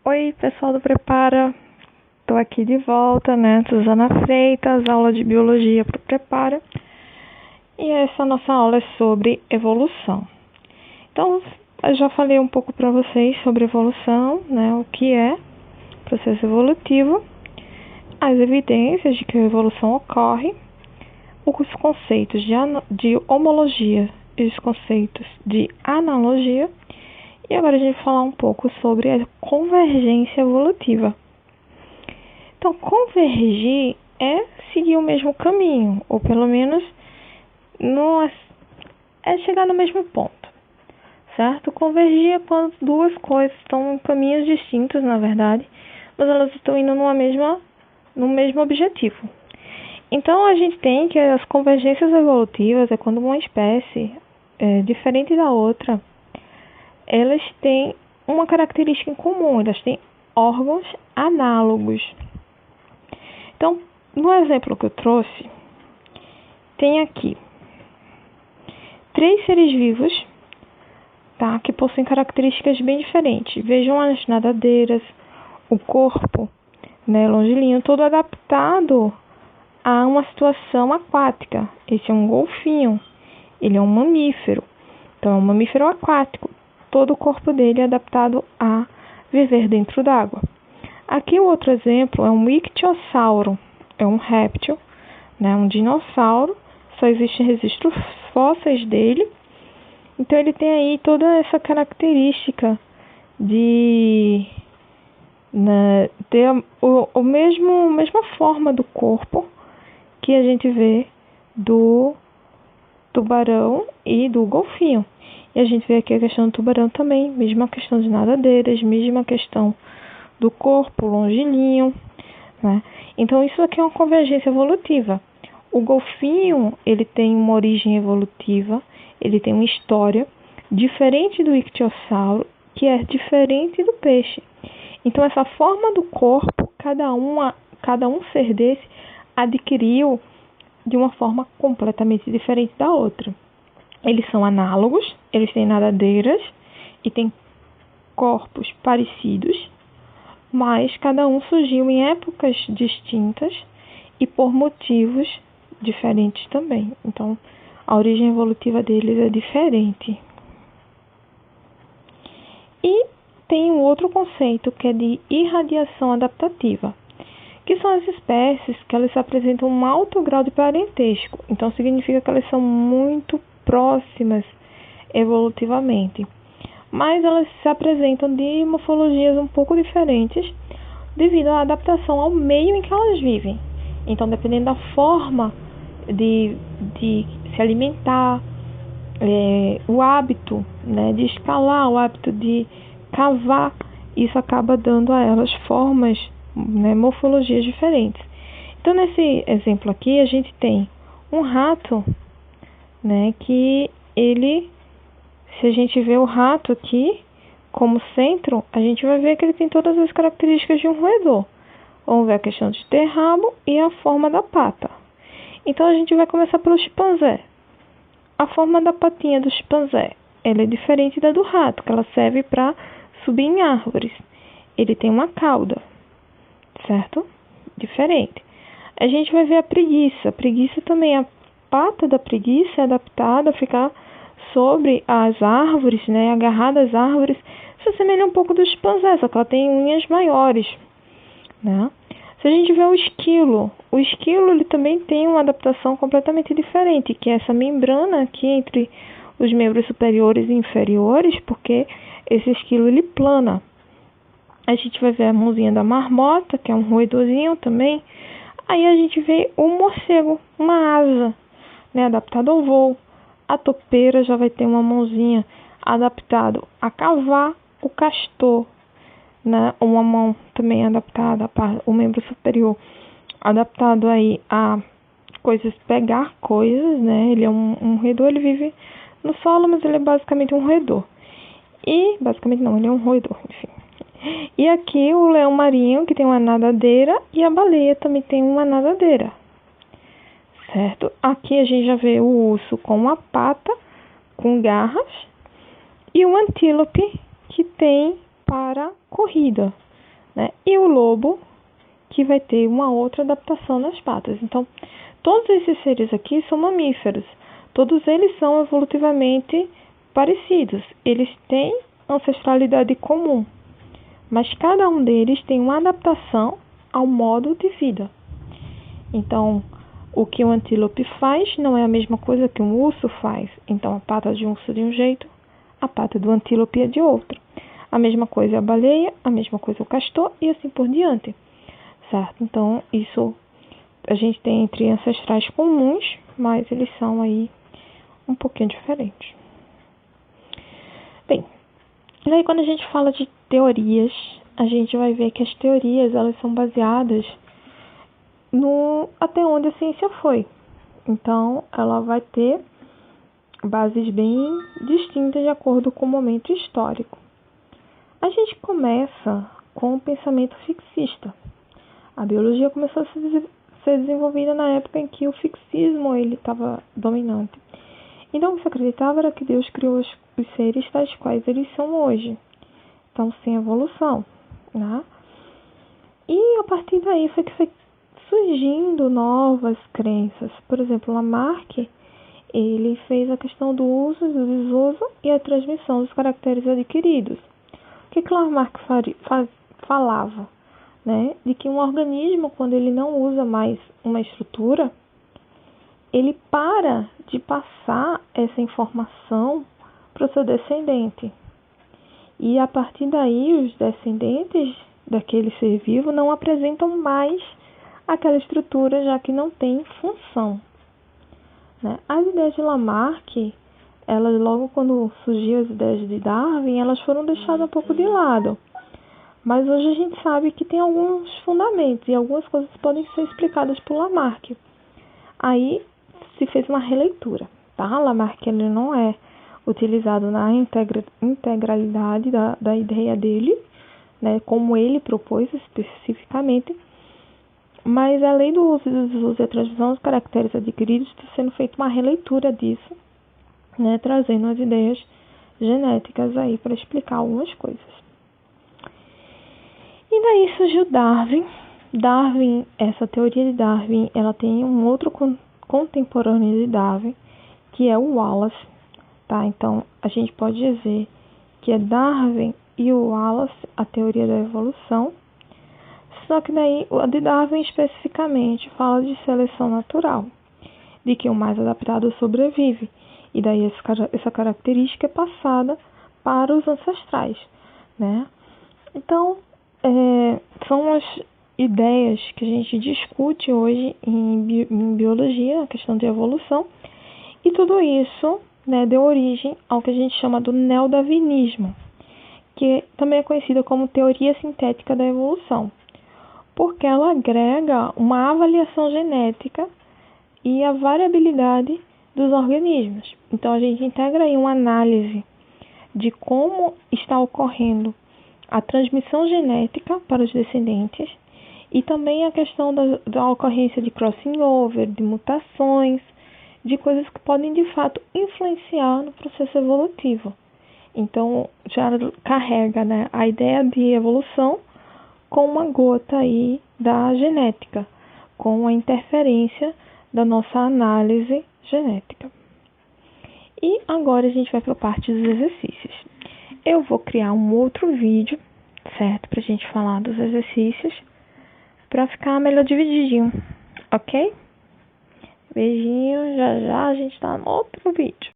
Oi, pessoal do Prepara. Estou aqui de volta, Suzana Freitas, aula de Biologia para o Prepara. E essa nossa aula é sobre evolução. Então, eu já falei um pouco para vocês sobre evolução, o que é processo evolutivo, as evidências de que a evolução ocorre, os conceitos de homologia e os conceitos de analogia. E agora a gente vai falar um pouco sobre a convergência evolutiva. Então, convergir é seguir o mesmo caminho, ou pelo menos é chegar no mesmo ponto, certo? Convergir é quando duas coisas estão em caminhos distintos, na verdade, mas elas estão indo no mesmo objetivo. Então, a gente tem que as convergências evolutivas é quando uma espécie diferente da outra, elas têm uma característica em comum, elas têm órgãos análogos. Então, no exemplo que eu trouxe, tem aqui 3 seres vivos, que possuem características bem diferentes. Vejam as nadadeiras, o corpo, longilíneo, todo adaptado a uma situação aquática. Esse é um golfinho, ele é um mamífero, então é um mamífero aquático. Todo o corpo dele é adaptado a viver dentro d'água. Aqui o outro exemplo é um ictiosauro, é um réptil, um dinossauro, só existem registros fósseis dele. Então ele tem aí toda essa característica de ter a mesma forma do corpo que a gente vê do tubarão e do golfinho. E a gente vê aqui a questão do tubarão também, mesma questão de nadadeiras, mesma questão do corpo longilíneo, Então isso aqui é uma convergência evolutiva. O golfinho, ele tem uma origem evolutiva, ele tem uma história diferente do ictiosauro, que é diferente do peixe. Então essa forma do corpo, cada um ser desse adquiriu de uma forma completamente diferente da outra. Eles são análogos, eles têm nadadeiras e têm corpos parecidos, mas cada um surgiu em épocas distintas e por motivos diferentes também. Então, a origem evolutiva deles é diferente. E tem um outro conceito que é de irradiação adaptativa, que são as espécies que elas apresentam um alto grau de parentesco. Então, significa que elas são muito próximas evolutivamente, mas elas se apresentam de morfologias um pouco diferentes devido à adaptação ao meio em que elas vivem. Então, dependendo da forma de se alimentar, o hábito de escalar, o hábito de cavar, isso acaba dando a elas formas, morfologias diferentes. Então, nesse exemplo aqui, a gente tem um rato, que ele, se a gente vê o rato aqui como centro, a gente vai ver que ele tem todas as características de um roedor. Vamos ver a questão de ter rabo e a forma da pata. Então a gente vai começar pelo chimpanzé. A forma da patinha do chimpanzé, ela é diferente da do rato, que ela serve para subir em árvores. Ele tem uma cauda, certo? Diferente. A gente vai ver a preguiça. A preguiça também, a pata da preguiça é adaptada a ficar sobre as árvores, agarrada às árvores, se assemelha um pouco do chimpanzé, só que ela tem unhas maiores, Se a gente vê o esquilo ele também tem uma adaptação completamente diferente, que é essa membrana aqui entre os membros superiores e inferiores, porque esse esquilo ele plana. A gente vai ver a mãozinha da marmota, que é um roedorzinho também. Aí a gente vê o morcego, uma asa, adaptado ao voo. A topeira já vai ter uma mãozinha adaptado a cavar. O castor, uma mão também adaptada, o membro superior adaptado aí a pegar coisas, Ele é um roedor, ele vive no solo, mas ele é basicamente um roedor. E, basicamente não, ele é um roedor, enfim. E aqui o leão marinho, que tem uma nadadeira, e a baleia também tem uma nadadeira, certo? Aqui a gente já vê o urso com uma pata, com garras, e o antílope, que tem para corrida. né? E o lobo, que vai ter uma outra adaptação nas patas. Então, todos esses seres aqui são mamíferos. Todos eles são evolutivamente parecidos. Eles têm ancestralidade comum, mas cada um deles tem uma adaptação ao modo de vida. Então, o que um antílope faz não é a mesma coisa que um urso faz. Então, a pata de um urso é de um jeito, a pata do antílope é de outro. A mesma coisa a baleia, a mesma coisa o castor e assim por diante. Certo? Então, isso a gente tem entre ancestrais comuns, mas eles são aí um pouquinho diferentes. Bem, e aí quando a gente fala de teorias, a gente vai ver que as teorias elas são baseadas no até onde a ciência foi. Então, ela vai ter bases bem distintas de acordo com o momento histórico. A gente começa com o pensamento fixista. A biologia começou a ser desenvolvida na época em que o fixismo estava dominante. Então, o que se acreditava era que Deus criou os seres tais quais eles são hoje. Então, sem evolução, né? E a partir daí foi que foi surgindo novas crenças. Por exemplo, Lamarck, ele fez a questão do uso, do desuso e a transmissão dos caracteres adquiridos. O que Lamarck falava? Né? De que um organismo, quando ele não usa mais uma estrutura, ele para de passar essa informação para o seu descendente. E a partir daí, os descendentes daquele ser vivo não apresentam mais aquela estrutura, já que não tem função. Né? As ideias de Lamarck, elas logo quando surgiu as ideias de Darwin, elas foram deixadas um pouco de lado. Mas hoje a gente sabe que tem alguns fundamentos e algumas coisas podem ser explicadas por Lamarck. Aí se fez uma releitura, tá? Lamarck ele não é utilizado na integralidade da ideia dele, né? Como ele propôs especificamente, mas a lei do uso e do desuso e a transmissão dos caracteres adquiridos está sendo feita uma releitura disso, né? Trazendo as ideias genéticas aí para explicar algumas coisas. E daí surgiu Darwin, essa teoria de Darwin, ela tem um outro contemporâneo de Darwin, que é o Wallace, tá? Então, a gente pode dizer que é Darwin e o Wallace, a teoria da evolução. Só que daí, a de Darwin especificamente fala de seleção natural, de que o mais adaptado sobrevive. E daí essa característica é passada para os ancestrais, né? Então, são as ideias que a gente discute hoje em biologia, a questão de evolução, e tudo isso, né, deu origem ao que a gente chama do neodarwinismo, que também é conhecida como teoria sintética da evolução, porque ela agrega uma avaliação genética e a variabilidade dos organismos. Então, a gente integra aí uma análise de como está ocorrendo a transmissão genética para os descendentes e também a questão da ocorrência de crossing over, de mutações, de coisas que podem de fato influenciar no processo evolutivo. Então já carrega, né, a ideia de evolução com uma gota aí da genética, com a interferência da nossa análise genética. E agora a gente vai para a parte dos exercícios. Eu vou criar um outro vídeo, certo? Pra gente falar dos exercícios, pra ficar melhor divididinho, ok? Beijinho, já já a gente tá no outro vídeo.